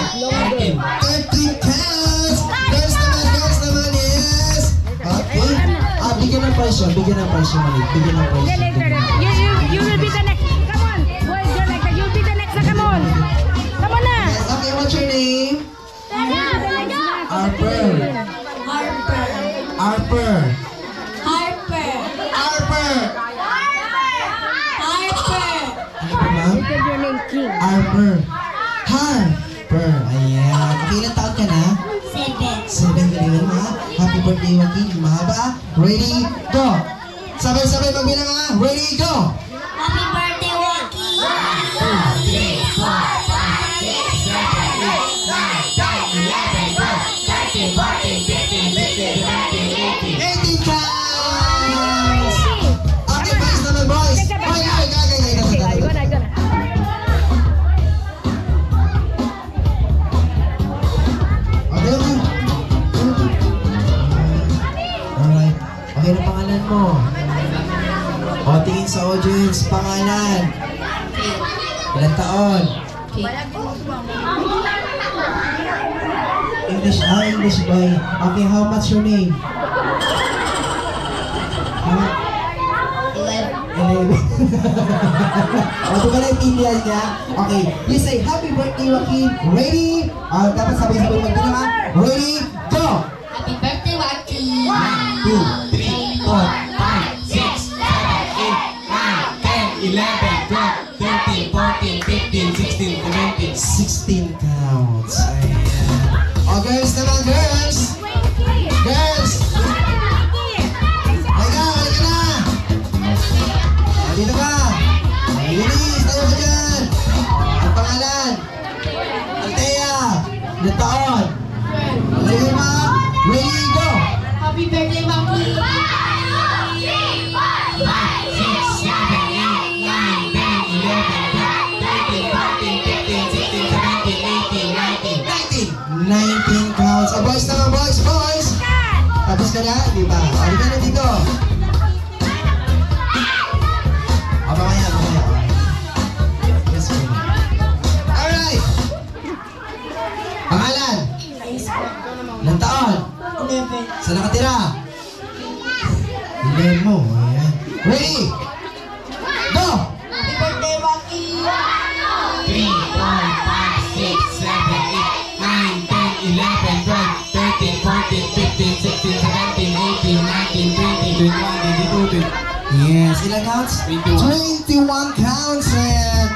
30 counts! Girls naman, yes! Okay. Bigyan ng price yun, Malik. Bigyan ng price Yeah, later. You will be the next. Come on. Boy, girl like that. You'll be the next. Come on. Come on na. Yes, okay, what's your name? Harper. Harper. Harper. Harper. Harper. Harper. Ano ba, ma'am? Look your name, King. Harper. Harper. Ayan. Okay, ilang taon ka na? 7. 7 ka rin, ha? Happy birthday, Joaquin. Mahaba. Ready, go! Sabay-sabay magbilang, ha? Ready, go! Happy birthday, Joaquin. 18 counts! Okay, boys naman, boys. Ay. Okay, go na. Okay, okay. Alright. Okay, ano pangalan mo? sabihin sa audience, pangalan. Ilang taon? English boy. Okay, how much your name? 11. O, di ba naintindihan niya? Okay, you say, happy birthday, Joaquin. Ready? Dapat sabi-sabi magdala ka. Ready? Go! Happy birthday, Waki! 1, 2, 3, 4, 5, 6, 7, 8, 9, 10, 11, 12, 13, 14, 15, 16, 17, 16 counts. Ayan. O, girls naman, girls! Girls! Halika, halika na! O, dito ka! Linis, tayo ka dyan! Ang pangalan? Althea! Ilang taon? Ready, ma? Ready, go! Happy birthday, Waki! 19 counts. Oh, boys naman, boys, boys! Tapos ka na, di ba? O, di ka na dito. O, mamaya, mamaya. Yes, go. Alright! Pangalan? Ilang taon? 11. Saan nakatira? Ilan mo, ayan. Ready? Go! Happy birthday, Waki! 3, 4, 5, 6, 7, 8, 9, 10, 11, 12, 13, 14, 15, 16, 17, 18, 19, 20, 21, 22, 23. Yes, ilang counts? 21. 21 counts, man.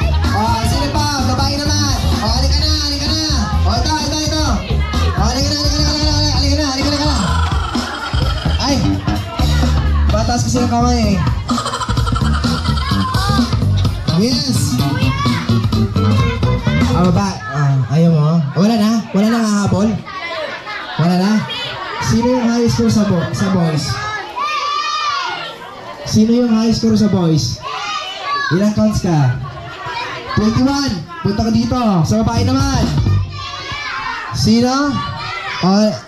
Sino pa? Babae naman. Halika na, halika na. Ito. Halika na. Ay, bataas kasi yung kamay eh. Yes. Baba. Ayaw mo? Wala na? Wala na hahabol? Wala na? Sino yung high score sa boys? Sino yung high score sa boys? Ilang counts ka? 21. Punta ka dito. Sa babae naman. Sino?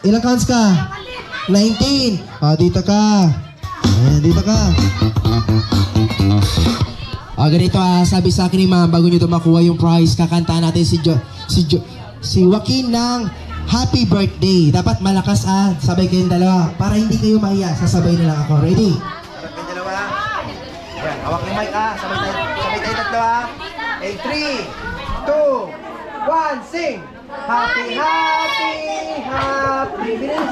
Ilang counts ka? 19. Dito ka. Ayan, dito ka. Ganito sabi sa akin ni ma'am, bago nyo ito makuha yung prize, kakanta natin si Joaquin ng happy birthday. Dapat malakas sabay kayong dalawa. Para hindi kayo mahiya, sasabay na lang ako. Ready? Harap kayong dalawa. Ayan, hawak yung mic sabay tayo tatlo Okay, 3, 2, 1, sing! Happy, bilis!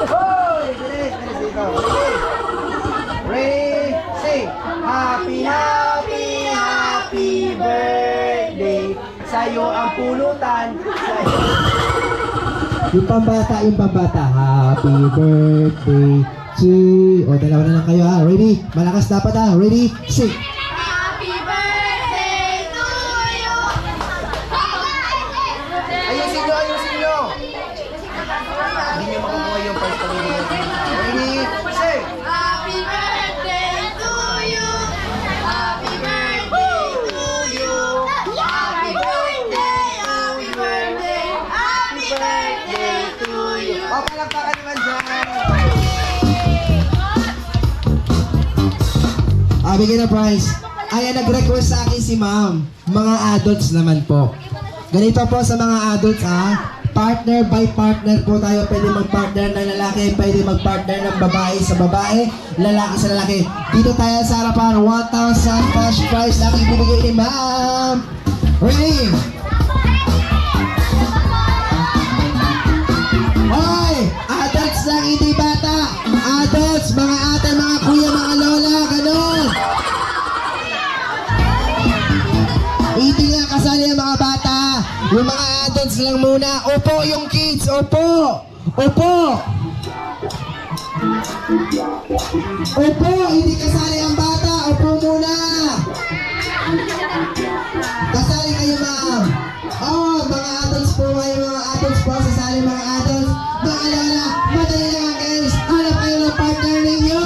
Oh, bilis dito. Ready, sing! Happy birthday! Sa'yo ang pulutan. Yung pambata. Happy birthday to... O, dalawa na lang kayo Ready? Malakas dapat Ready? Sing! Happy birthday to you! Ayusin nyo! Hindi nyo makukuha yung first pag-ibig. Ready? Sing! Happy birthday to you! Happy birthday to you! Happy birthday to you! O, palakpakan naman dyan! Bigyan na prize. Ayan, nag-request sa akin si ma'am. Mga adults naman po. Ganito po sa mga adults partner by partner po tayo. Pwede mag-partner ng lalaki, pwede mag-partner ng babae sa babae, lalaki sa lalaki. Dito tayo sa harapan, 1,000 cash prize na ibibigay ni ma'am. Ready? Hoy! Adults lang, hindi bata! Adults, mga ate, mga kuya, mga lola, ganun! Hindi nga kasali ang mga bata. Yung mga adults lang muna. Opo yung kids. Opo. Hindi kasali ang bata. Opo muna. Kasali kayo ma'am. Mga adults po. Mga adults po. Sasali mga adults. Mga lola. Madali lang guys. Hanap kayo ng partner ninyo.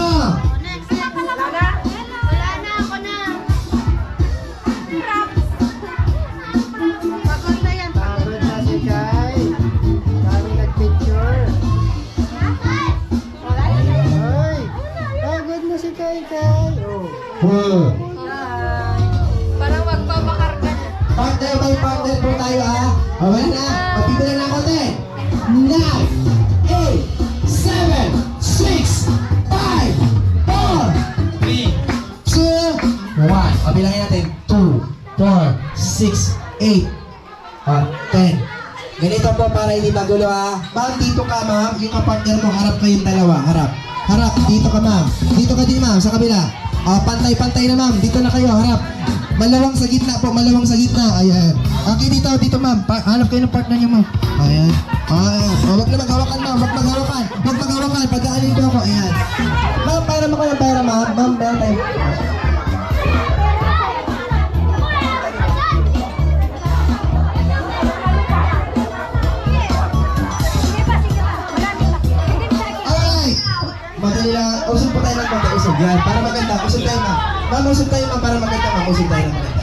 Parang magpapakarga na. Partner by partner po tayo ha. O, wala na. Magbibilang ng konti. 9, 8, 7, 6, 5, 4, 3, 2, 1. O, bilangin natin. 2, 4, 6, 8, 10. Ganito po para hindi magulo ha. Ma'am, dito ka ma'am. Yung kapartner mo, harap kayong dalawa. Harap. Harap. Dito ka ma'am. Dito ka din ma'am, sa kabila. Pantay-pantay na ma'am. Dito na kayo, harap. Malawang sa gitna po, malawang sa gitna. Ayan. Okay, dito ma'am. Hanap kayo ng partner niyo ma'am. Ayan. Wag na maghawakan ma'am. Wag maghawakan. Wag maghawakan. Pag-aalin ko ako. Ayan. Ma'am, para mo kayo pera ma'am. Ma'am, pera tayo. Alright. Madali lang. Usog po tayo ng konti. Usog. Yan. Para maganda. Usog tayo ma'am. Ma'am, usog tayo ma'am. Para maganda ma'am. Usog tayo ng maganda.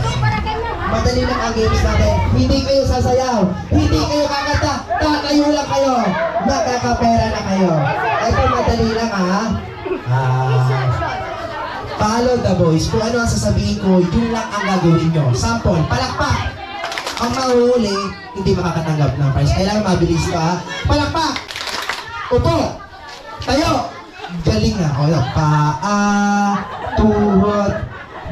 Madali lang ang games natin. Hindi kayo sasayaw. Hindi kayo kakanta. Tatayo lang kayo. Makakapera na kayo. Ito madali lang ha. Follow the voice. Kung ano ang sasabihin ko, yun lang ang gagawin nyo. Sample, palakpak. Ang mahuli, hindi makakatanggap ng prize. Kailangan mabilis ka ha. Palakpak. Upo. Tayo. Galing na. O yun. Paa, tuhod,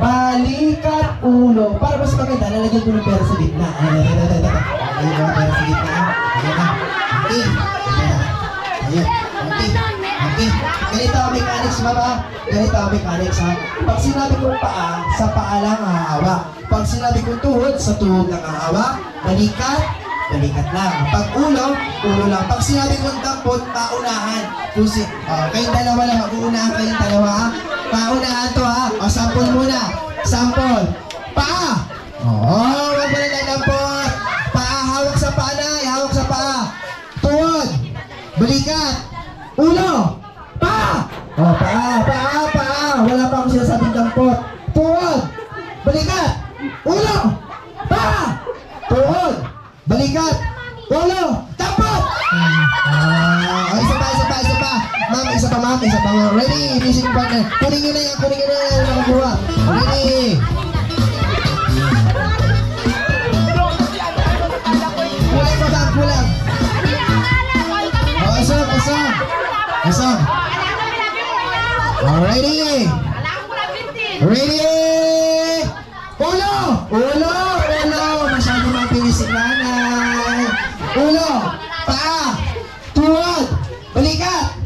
balikat, ulo. Para mas maganda, lalagyan ko ng pera sa gitna. Lalagyan ko ng pera sa gitna. Ayan na. Okay. Ayan. Okay. Okay. Ganito ang mechanics, mama. Ganito ang mechanics, ha. Pag sinabi kong paa, sa paa lang hahawak. Pag sinabi kong tuhod, sa tuhod lang hahawak. Balikat, balikat lang. Pag ulo, ulo lang. Pag sinabi kong dampot, paunahan. Kayong dalawa lang, mag-uunahan kayong dalawa, ha. Paunahan to, ha. O, sample muna. Sample. Paa. Wag mo na dampot. Paa, hawak sa paa na. Hawak sa paa. Tuhod. Balikat. Ulo. Paa. Paa. Wala pa akong sinasabing dampot. Tuhod. Balikat. Ulo. Paa. Tuhod. Balikat. Ulo. Dampot. Isa pa. Ma'am, isa pa ma'am. Ready? Finishing partner. Kunin nyo na yan. Nakakuha. Ready? Kulang. Asam. Ready? Ulo. Masyado mapilis si nanay. Ulo. Paa. Tuhod. Balikat.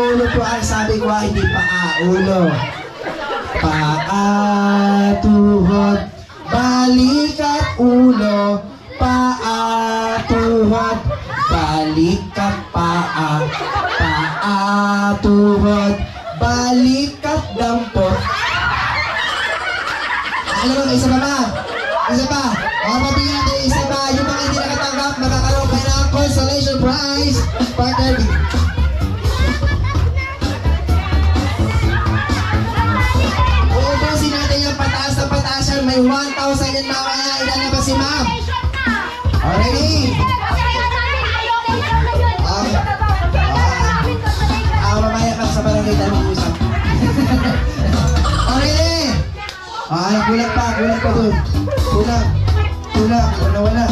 Ulo po ang sabi ko, hindi paa. Ulo. Paa. Tuhod. Balikat. Ulo. Paa. Tuhod. Balikat. Paa. Tuhod. Balikat. Dampot. Alam mo, may isa pa ma'am. Isa pa. Mabigyan natin isa pa. Yung mga hindi nakatanggap, makakaroon kayo ng consolation prize. Partner. Uubusin natin yung pataas na pataasan. May 1,000 yan mamaya. Ilalabas si ma'am. Already? Mamaya ka sa barangay tayo mag-usap. Already? Kulang pa dun. Kulang. Wala.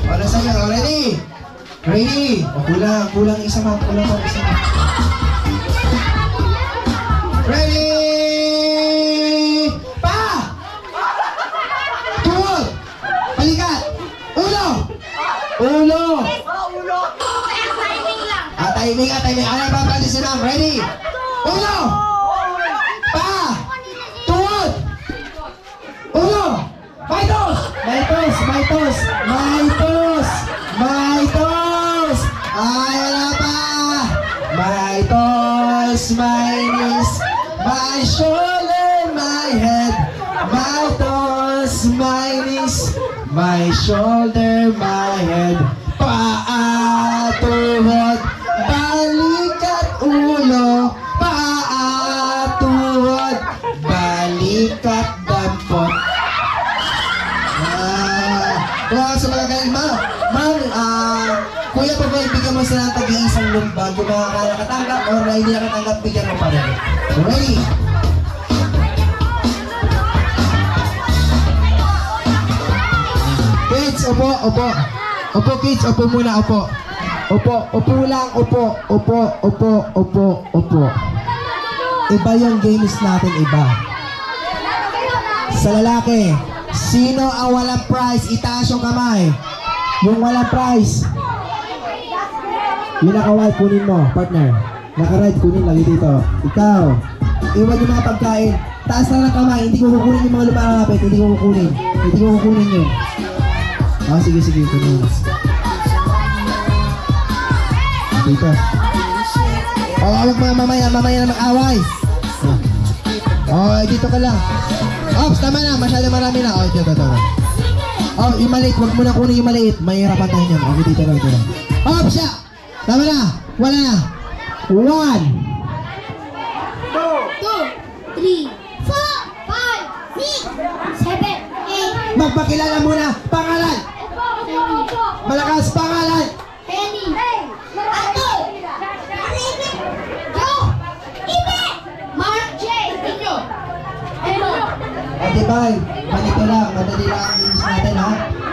Wala sa'yo. Ready? Kulang isa ma'am. Ready? Pa! Tuhod! Balikat! Ulo! Timing. Ano ba practice si ma'am? Ready? Ulo! Pa! Tuhod! Ulo! May toes! Ay, wala pa! My toes, my knees, my shoulder, my head. My toes, my knees, my shoulder, my head. Paa, tuhod, balikat, ulo. Paa, tuhod, balikat, dampot. Sa mga galing, ma'am, kuya, pag bigyan mo sila ng tag-iisang lumbag, yung mga nakakatanggap, or na hindi nakatanggap, bigyan mo pa rin. Ready? Kids, upo, upo. Upo, kids, upo muna, upo. Upo, upo lang, upo, upo, upo, upo, upo. Iba yung games natin, iba. Sa lalaki, sino ang walang prize? Itaas yung kamay. Yung walang prize. Yung naka-white, kunin mo, partner. Naka-red, kunin lagi dito. Ikaw, iwan yung mga pagkain. Taas lang ng kamay, hindi ko kukunin yung mga lumalapit. Hindi ko kukunin. Hindi ko kukunin yun. Ah, sige, sige, kunin mo. Dito. Awag mga mamaya na mag-away. Oh, dito ka lang. Ops, tama na, masyado marami na. Oh, dito. Oh, yung maliit, huwag mo na kunin yung maliit. Mahirapan tayo niyan. Okay, dito lang. Ops, siya! Tama na, wala na. 1, 2, 3, 4, 5, 6, 7, 8. magpakilala muna. Pangalan. Malakas, pangalan. Penny. Ato. Joe. Ibe. Mark J. Inyo. At ibay, ganito lang, madali lang ang games natin ha.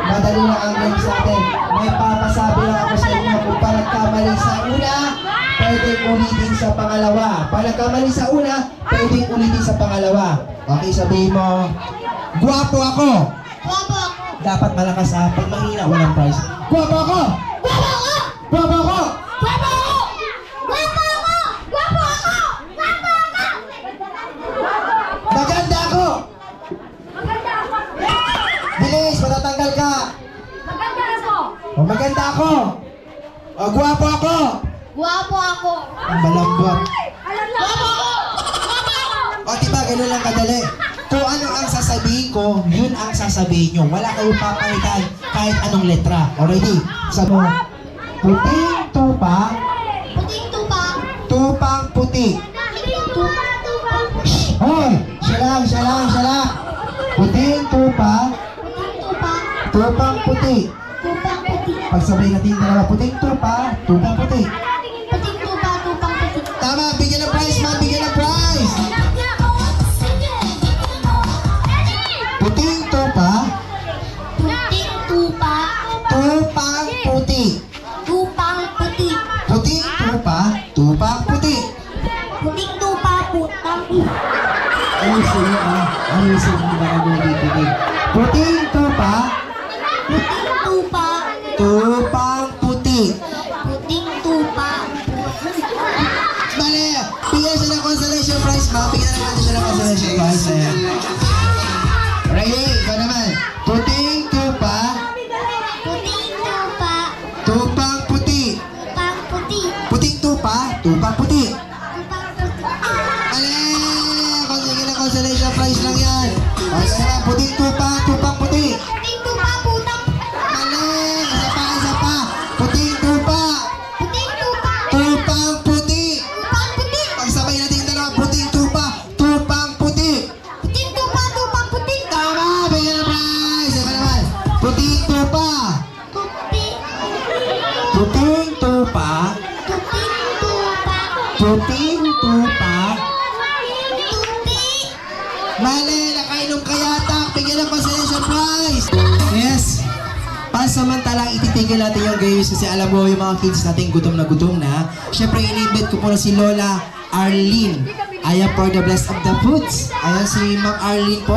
Madali lang ang games natin. May papasabi lang ako sa inyo kung pa nagkamali sa una, pwedeng ulitin sa pangalawa. Pag nagkamali sa una, pwedeng ulitin sa pangalawa. Okay, sabihin mo, guwapo ako. Guwapo. Dapat malakas ha. Pag mahina, walang prize. Guwapo ako! Guwapo ako. Guwapo ako! Guwapo ako. Guwapo ako. Guwapo ako. Guwapo ako. Maganda ako! Maganda ako. Bilis, matatanggal ka! Maganda ako. O, maganda ako! O, guwapo ako! Guwapo ako. Ang balambot. Guwapo ako. Guwapo ako. O, diba, ganun lang kadali. Kung ano ang sasabihin ko, yun ang sasabihin nyo. Wala kayong papalitan kahit anong letra. Already? Sabi mo, puting tupa, Puting tupa. tupang puti. Puting tupa. Tupang puti. Hoy! Siya lang. Puting tupa, Puting tupa. tupang puti. Tupang puti. Pagsabay natin yung dalawa, puting tupa, tupang puti. Puting tupa. Tupang puti. Tama, bigyan ng prize, ma'am, bigyan ng prize. Puting tupa, Puting tupa. tupang puti. Tupang puti. Puting tupa, tupang puti. Puting tupa. Putang puti. Ayusin mo ah. Ayusin mo ba na bibigay? Puting tupa, Puting tupa. tupang puti. Puting tupa. Mali! Bigyan siya ng consolation prize, ma'am. Bigyan na natin siya ng consolation prize. Ayan. Ready? Ikaw naman. Puting tupa, Puting tupa. tupang puti. Tupang puti. Puting tupa, tupang puti. Tupang puti. Mali! Sige na consolation prize lang yan. O, isa na. Puting tupa, tupang puti. Puting tupa. Putang. Mali! Isa pa. Puting tupa, Puting tupa. tupang puti. Tupang puti. Pagsabay natin yung dalawa, puting tupa, tupang puti. Puting tupa. Tupang puti. Tama! Bigyan ng prize! Iba naman. Puting tupa. Puti. Puting tupa. Puting tupa. Puting tupa. Tuti. Mali! Nakainom ka yata. Bigyan ng consolation prize. Yes. Pansamantalang ititigil natin yung games kasi alam mo yung mga kids natin gutom na. Siyempre, in-invite ko po na si Lola Arlene. Ayan for the bless of the foods. Ayan si Ma'am Arlene po.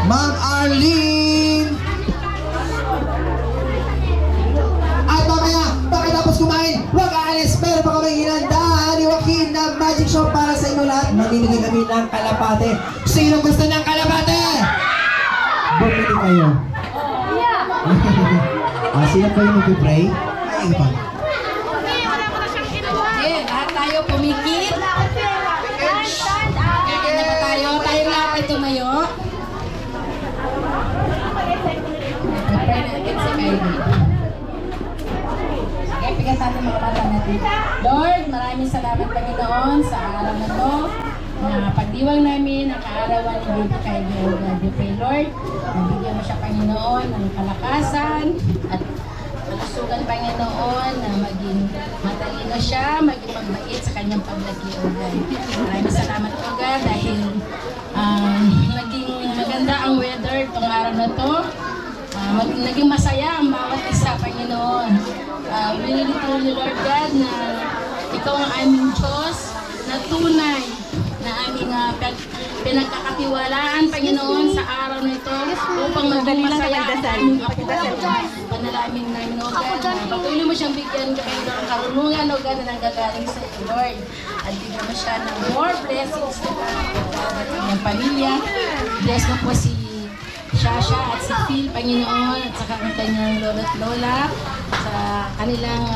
Ma'am Arlene! At mamaya, pagkatapos kumain, huwag aalis. Meron pa kami hinanda ni Joaquin na magic show para sa inyo lahat. Mamimigay kami ng kalapate. Sino gusto ng kalapate? Bumili kayo. Sino pa yung mag-pray? Ay, iba. Okay, lahat tayo pumikit. Stand up. Kaya na ba tayo? Tayo lahat ay tumayo. Pray natin si Kylie. Okay, pigat natin mga bata natin. Lord, maraming salamat Panginoon sa araw na to. Na pagdiwang namin ang kaarawan ni Baby Kylie. God, we pray, Lord, nabigyan mo siya Panginoon ng kalakasan at kalusugan Panginoon na maging siya maging magbait sa kanyang paglaki, O God. Maraming salamat, O God, dahil naging maganda ang weather itong araw na to. Naging masaya ang bawat isa, Panginoon. We really truly, Lord God, na Ikaw ang aming Diyos na tunay na aming pinagkakatiwalaan, Panginoon, sa araw na ito upang maging masaya ang aming apo. Panalangin namin, O God, na patuloy mo siyang bigyan kami ng karunungan, O God, na nanggagaling sa iyo, Lord. At bigyan mo siya ng more blessings na at kanyang pamilya. Bless mo po si Shasha at si Phil, Panginoon, at saka ang kanyang lolo at lola sa kanilang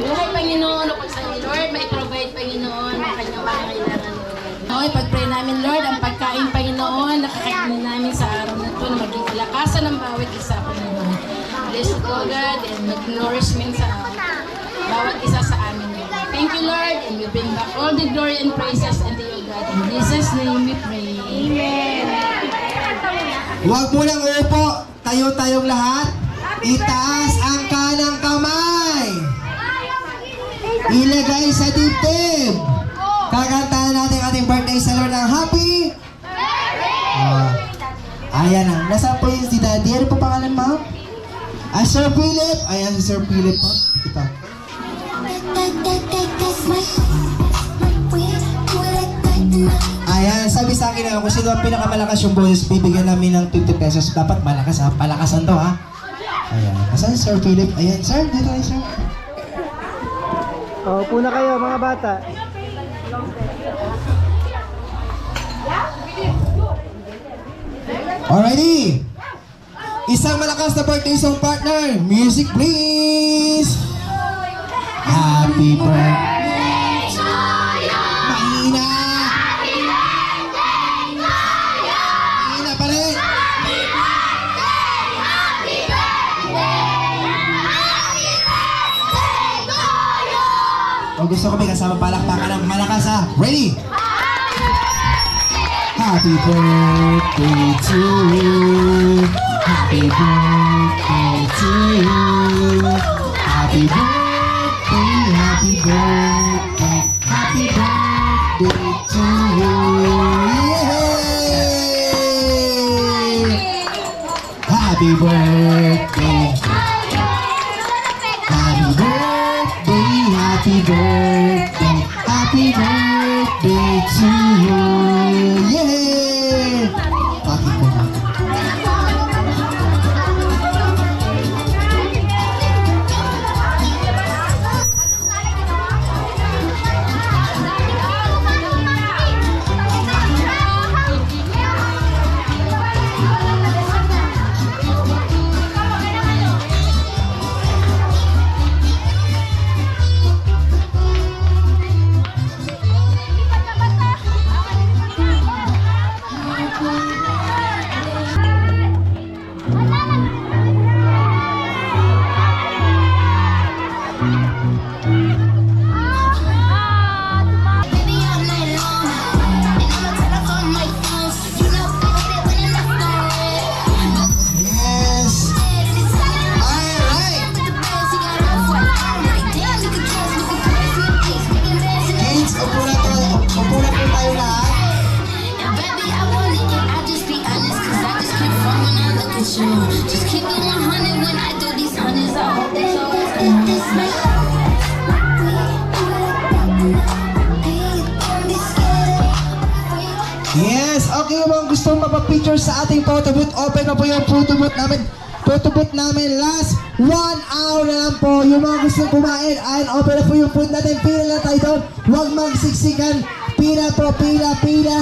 buhay, Panginoon, upang sa iyo, Lord, may provide, Panginoon, ang kanyang pangangailangan, Lord. Okay, pag-pray namin, Lord, ang pagkain, Panginoon, nakakainin namin sa araw na ito na maging kalakasan ng bawat isa, Panginoon. Bless you, God, and maging nourishment sa bawat isa sa amin, Lord. Thank you, Lord, and we bring back all the glory and praises unto you, God. In Jesus' name we pray. Amen. Huwag mo lang upo. Tayo-tayong lahat. Itaas ang kanang kamay. Ilagay sa dibdib. Kakantahan natin ating birthday sa Lord ng happy. Ayan na. Nasaan po yung si Daddy? Ano po pangalan, ma'am? Sir Philip. Ayan si Sir Philip po. Ito. Ayan, sabi sa akin na kung sino ang pinakamalakas yung boses, bibigyan namin ng 50 pesos. Dapat malakas ha, palakasan to ha. Ayan, asan Sir Philip? Ayan, sir, dito tayo sir. Upo na kayo mga bata. Alrighty! Isang malakas na birthday song partner. Music please! Happy birthday to you! Mahina! Mahina pa rin! Kung gusto ko may kasama palakpakan ng malakas ha. Ready? Happy birthday to you. Happy birthday to you. Happy birthday, happy birthday, happy birthday to you. Yay! Happy birthday. Happy birthday, happy birthday, happy birthday to you. Yay! Bakit po natin? Yes! Alright! Kids, upo na po tayo lahat. Just keep it 100 when I do these hundreds. I hope that you always get this night. Yes! Okay, mga gusto mapapicture sa ating photo booth, open na po yung photo booth namin. Photo booth namin, last 1 hour na lang po. Yung mga gusto kumain, ayan, open na po yung food natin. Pila na tayo doon. Huwag magsiksikan. Pila po, pila, pila.